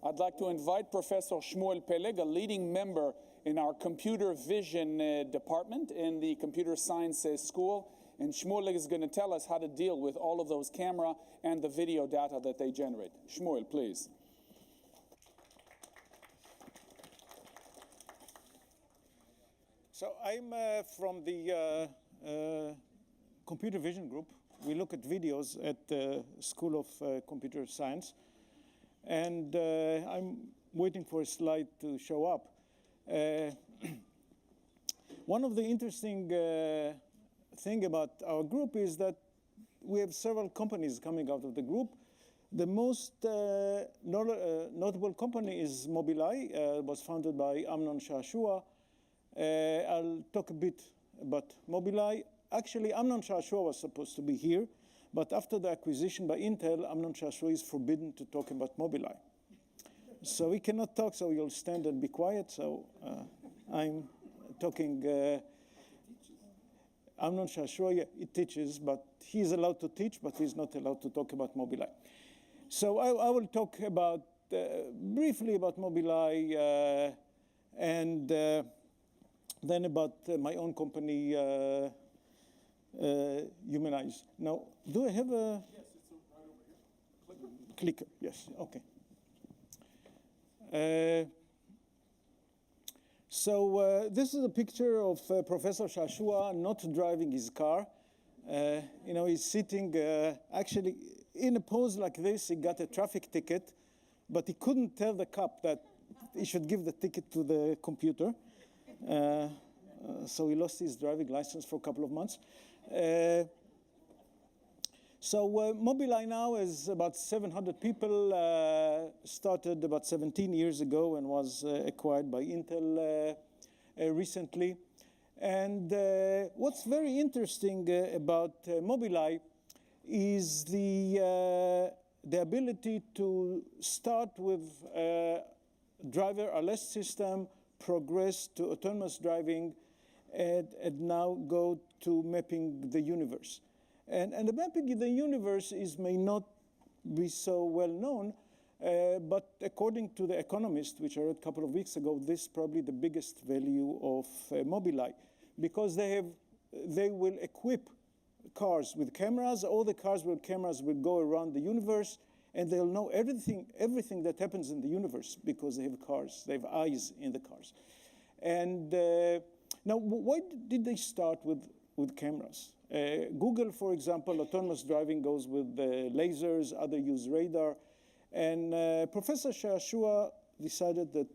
I'd like to invite Professor Shmuel Peleg, a leading member in our computer vision department in the computer science school. And Shmuel is going to tell us how to deal with all of those camera and the video data that they generate. Shmuel, please. So I'm from the computer vision group. We look at videos at the School of Computer Science. And I'm waiting for a slide to show up. One of the interesting thing about our group is that we have several companies coming out of the group. The most notable company is MobilEye. It was founded by Amnon Shashua. I'll talk a bit about MobilEye. Actually, Amnon Shashua was supposed to be here. But after the acquisition by Intel, Amnon Shashua is forbidden to talk about MobilEye. So he cannot talk, so he'll stand and be quiet. So I'm talking. Amnon Shashua, yeah, he teaches, but he's allowed to teach, but he's not allowed to talk about MobilEye. So I will talk about briefly about MobilEye and then about my own company, Humaneyes. Now, do I have a... Yes, it's right over here. Clicker, yes, okay. This is a picture of Professor Shashua not driving his car. He's sitting actually in a pose like this. He got a traffic ticket, but he couldn't tell the cop that he should give the ticket to the computer. So he lost his driving license for a couple of months. MobilEye now is about 700 people, started about 17 years ago and was acquired by Intel recently. And what's very interesting about MobilEye is the ability to start with a driverless system, progress to autonomous driving, and now go to mapping the universe. And the mapping in the universe may not be so well known, but according to The Economist, which I read a couple of weeks ago, this is probably the biggest value of MobilEye, because they will equip cars with cameras. All the cars with cameras will go around the universe, and they'll know everything that happens in the universe because they have cars, they have eyes in the cars. And now, why did they start with cameras? Google, for example, autonomous driving goes with lasers, others use radar. And Professor Shashua decided that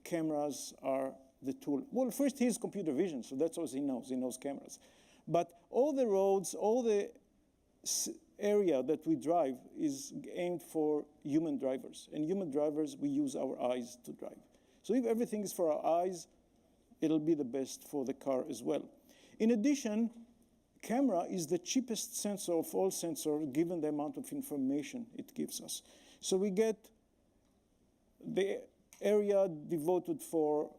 cameras are the tool. Well, first, he's computer vision, so that's all he knows. He knows cameras. But all the roads, all the area that we drive is aimed for human drivers. And human drivers, we use our eyes to drive. So if everything is for our eyes, it'll be the best for the car as well. In addition, camera is the cheapest sensor of all sensors given the amount of information it gives us. So we get the area devoted for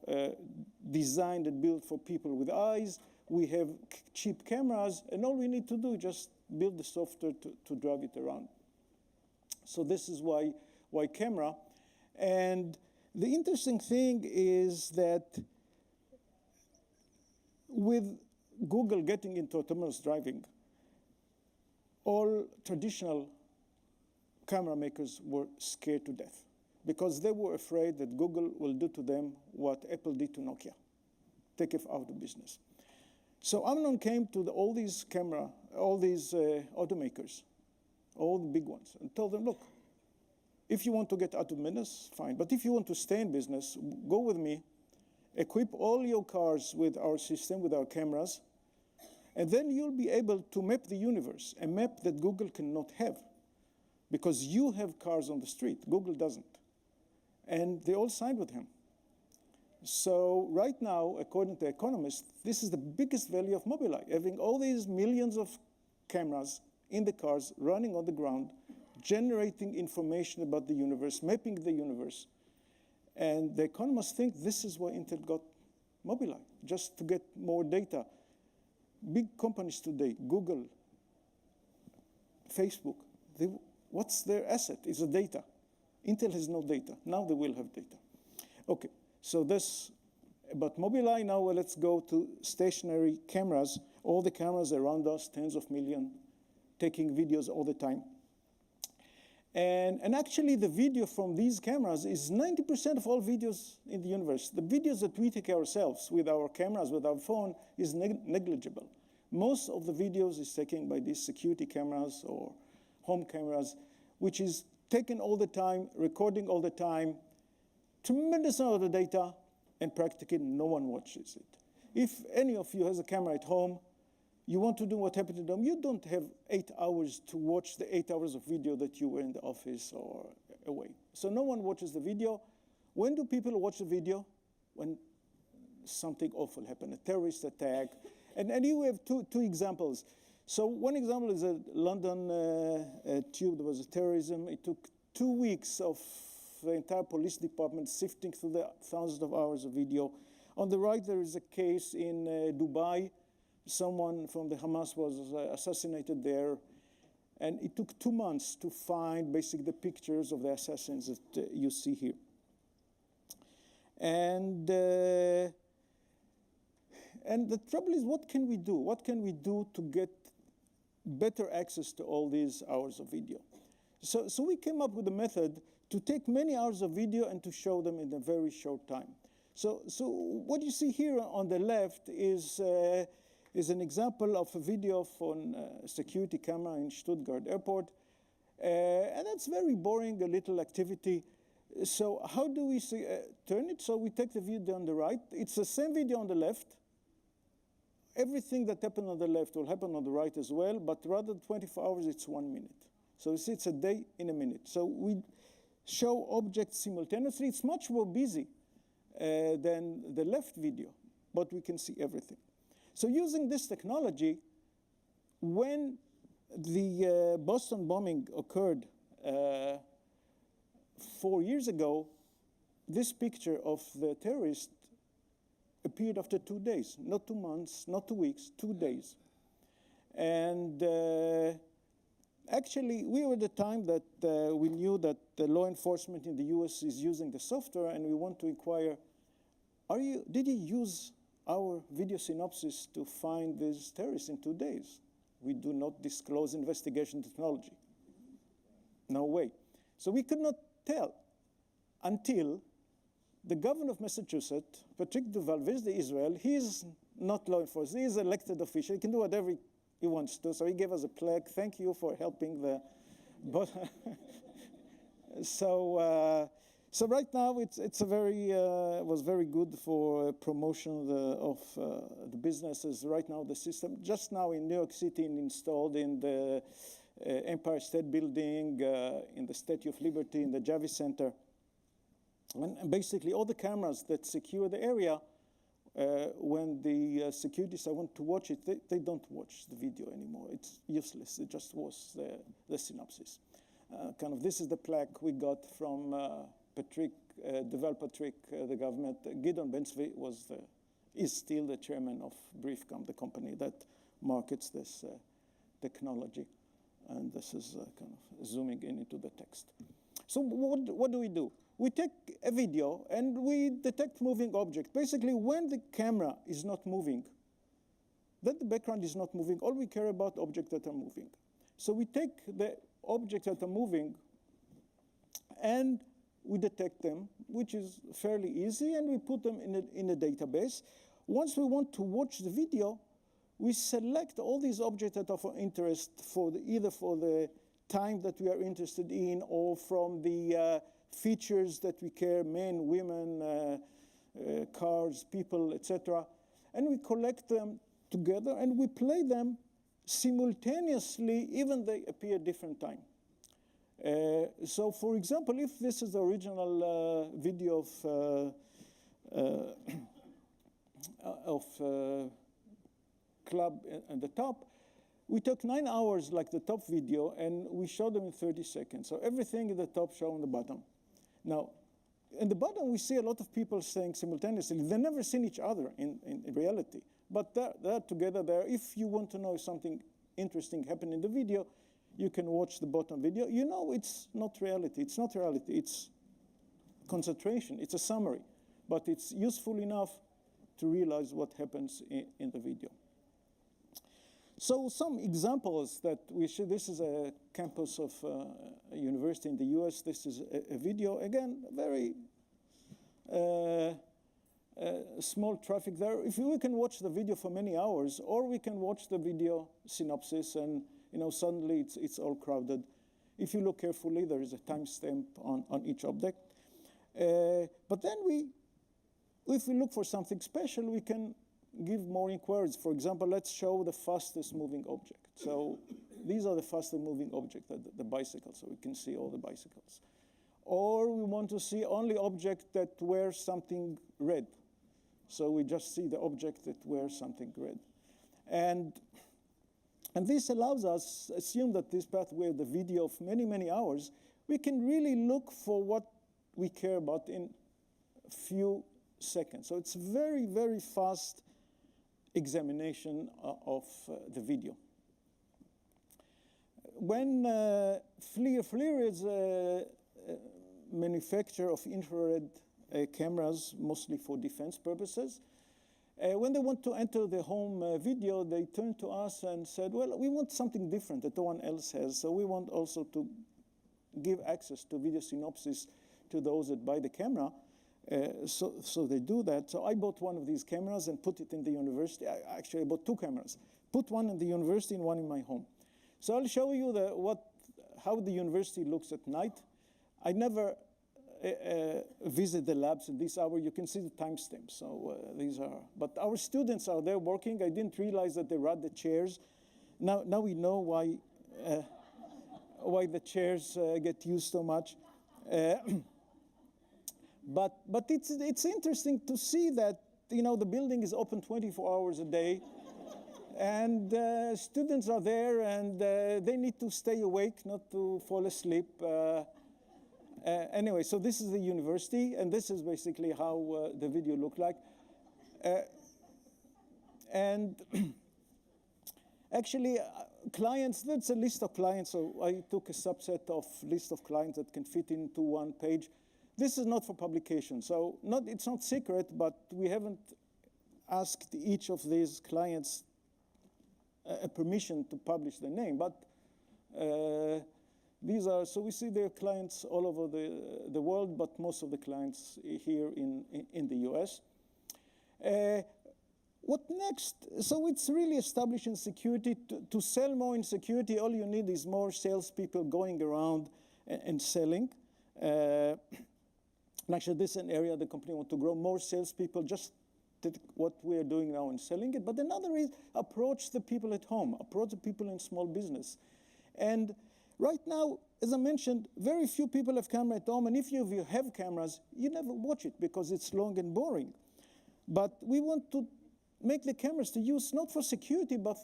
designed and built for people with eyes. We have cheap cameras, and all we need to do is just build the software to drive it around. So this is why camera. And the interesting thing is that with Google getting into autonomous driving, all traditional camera makers were scared to death because they were afraid that Google will do to them what Apple did to Nokia, take it out of business. So Amnon came to all these automakers, all the big ones, and told them, look, if you want to get out of business, fine. But if you want to stay in business, go with me, equip all your cars with our system, with our cameras, and then you'll be able to map the universe, a map that Google cannot have, because you have cars on the street. Google doesn't. And they all signed with him. So right now, according to Economist, this is the biggest value of MobilEye, having all these millions of cameras in the cars running on the ground, generating information about the universe, mapping the universe. And the economists think this is why Intel got MobilEye, just to get more data. Big companies today, Google, Facebook, what's their asset? It's the data. Intel has no data. Now they will have data. Okay, so this about MobilEye. Now let's go to stationary cameras. All the cameras around us, tens of millions, taking videos all the time. And actually, the video from these cameras is 90% of all videos in the universe. The videos that we take ourselves with our cameras, with our phone, is negligible. Most of the videos is taken by these security cameras or home cameras, which is taken all the time, recording all the time, tremendous amount of data, and practically no one watches it. If any of you has a camera at home, you want to do what happened to them, you don't have 8 hours to watch the 8 hours of video that you were in the office or away. So no one watches the video. When do people watch the video? When something awful happened, a terrorist attack. And you have two examples. So one example is a London tube. There was a terrorism. It took 2 weeks of the entire police department sifting through the thousands of hours of video. On the right, there is a case in Dubai. Someone from the Hamas was assassinated there. And it took 2 months to find basically the pictures of the assassins that you see here. And the trouble is, what can we do? What can we do to get better access to all these hours of video? So we came up with a method to take many hours of video and to show them in a very short time. So what you see here on the left is an example of a video from a security camera in Stuttgart airport. And that's very boring, a little activity. So how do we turn it? So we take the video on the right. It's the same video on the left. Everything that happened on the left will happen on the right as well, but rather than 24 hours, it's 1 minute. So you see, it's a day in a minute. So we show objects simultaneously. It's much more busy than the left video, but we can see everything. So using this technology, when the Boston bombing occurred 4 years ago, this picture of the terrorist appeared after 2 days, not 2 months, not 2 weeks, 2 days. And actually, we were at the time that we knew that the law enforcement in the US is using the software, and we want to inquire, did you use our video synopsis to find these terrorists in 2 days? We do not disclose investigation technology. No way. So we could not tell until the governor of Massachusetts, Patrick Duval, visited Israel. He's not law enforcement. He's an elected official. He can do whatever he wants to. So he gave us a plaque. Thank you for helping the... So right now it's a very was very good for promotion of the businesses. Right now the system just now in New York City installed in the Empire State Building, in the Statue of Liberty, in the Javits Center, and basically all the cameras that secure the area. When the securities want to watch it, they don't watch the video anymore. It's useless. It just was the synopsis. This is the plaque we got from Patrick, Duval Patrick, the government. Gideon Ben-Zvi is still the chairman of BriefCam, the company that markets this technology. And this is kind of zooming in into the text. So what do? We take a video and we detect moving objects. Basically, when the camera is not moving, then the background is not moving. All we care about objects that are moving. So we take the objects that are moving and we detect them, which is fairly easy, and we put them in a database. Once we want to watch the video, we select all these objects that are of interest either for the time that we are interested in or from the features that we care, men, women, cars, people, etc. And we collect them together and we play them simultaneously, even they appear different time. So for example, if this is the original video of club at the top, we took 9 hours like the top video and we showed them in 30 seconds. So everything at the top shown on the bottom. Now, in the bottom, we see a lot of people saying simultaneously. They've never seen each other in reality, but they're together there. If you want to know if something interesting happened in the video, You can watch the bottom video. You know it's not reality. It's not reality. It's concentration. It's a summary. But it's useful enough to realize what happens in the video. So some examples that we should, this is a campus of a university in the US. This is a video, again, very small traffic there. If we can watch the video for many hours, or we can watch the video synopsis and suddenly it's all crowded. If you look carefully, there is a timestamp on each object. But then if we look for something special, we can give more inquiries. For example, let's show the fastest moving object. So these are the fastest moving object, the bicycle, so we can see all the bicycles. Or we want to see only object that wears something red. So we just see the object that wears something red. And this allows us, assume that this pathway, the video of many, many hours, we can really look for what we care about in a few seconds. So it's very, very fast examination of the video. When FLIR is a manufacturer of infrared cameras, mostly for defense purposes, when they want to enter the home video, they turn to us and said, well, we want something different that no one else has, so we want also to give access to video synopsis to those that buy the camera. So they do that. So I bought one of these cameras and put it in the university. Actually, I bought two cameras. Put one in the university and one in my home. So I'll show you how the university looks at night. I never visit the labs at this hour. You can see the timestamps. So these are, but our students are there working. I didn't realize that they ride the chairs. Now we know why the chairs get used so much. But it's interesting to see that the building is open 24 hours a day, and students are there, and they need to stay awake, not to fall asleep. Anyway, so this is the university, and this is basically how the video looked like. And actually, clients, that's a list of clients, so I took a subset of list of clients that can fit into one page. This is not for publication, so it's not secret, but we haven't asked each of these clients a permission to publish their name. But these are, so we see their clients all over the world, but most of the clients here in the US. What next? So it's really establishing security. To sell more in security, all you need is more salespeople going around and selling. And actually, this is an area the company wants to grow. More salespeople, just what we are doing now and selling it. But another is approach the people at home, approach the people in small business. And right now, as I mentioned, very few people have camera at home. And if you have cameras, you never watch it because it's long and boring. But we want to make the cameras to use not for security, but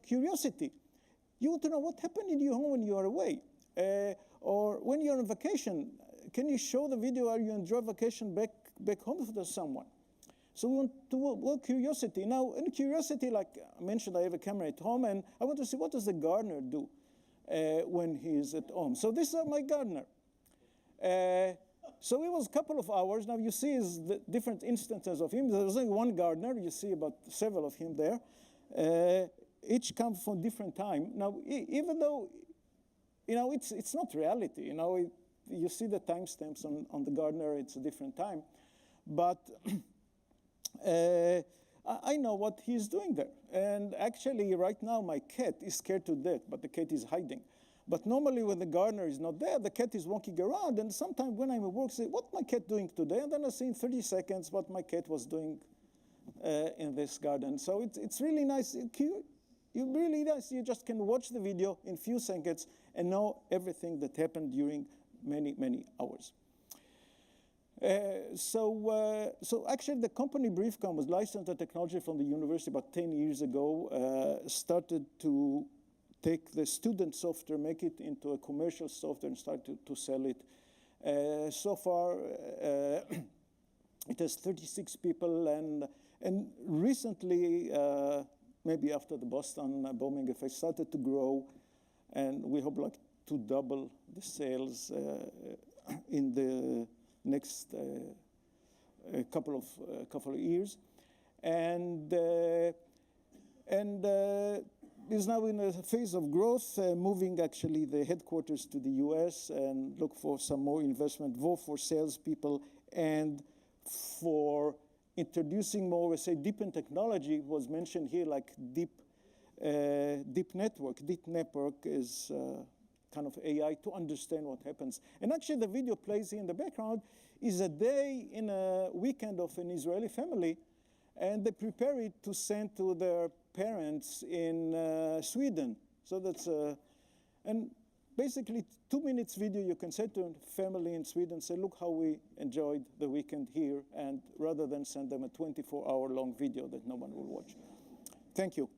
curiosity. You want to know what happened in your home when you are away. Or when you're on vacation, can you show the video or you enjoy vacation back home with someone? So we want to work curiosity. Now, in curiosity, like I mentioned, I have a camera at home, and I want to see what does the Gardner do when he is at home. So this is my Gardner. So it was a couple of hours. Now you see is the different instances of him. There's only one Gardner. You see about several of him there. Each comes from different time. Now, even though, it's not reality. You see the timestamps on the Gardner, it's a different time. But I know what he's doing there. And actually, right now, my cat is scared to death, but the cat is hiding. But normally, when the Gardner is not there, the cat is walking around. And sometimes when I'm at work, I say, what's my cat doing today? And then I see in 30 seconds what my cat was doing in this garden. So it's really nice. Really nice. You just can watch the video in few seconds and know everything that happened during many, many hours. So actually, the company BriefCam was licensed the technology from the university about 10 years ago, started to take the student software, make it into a commercial software, and start to sell it. So far, it has 36 people, and recently, maybe after the Boston bombing effect, started to grow. and we hope like to double the sales in the next couple of years, and is now in a phase of growth, moving actually the headquarters to the US and look for some more investment, both for salespeople and for introducing more, we say, deepened technology was mentioned here, like deep network. Deep network is kind of AI to understand what happens. And actually the video plays in the background is a day in a weekend of an Israeli family, and they prepare it to send to their parents in Sweden. So that's, and basically 2 minutes video you can send to a family in Sweden, say, look how we enjoyed the weekend here, and rather than send them a 24-hour long video that no one will watch. Thank you.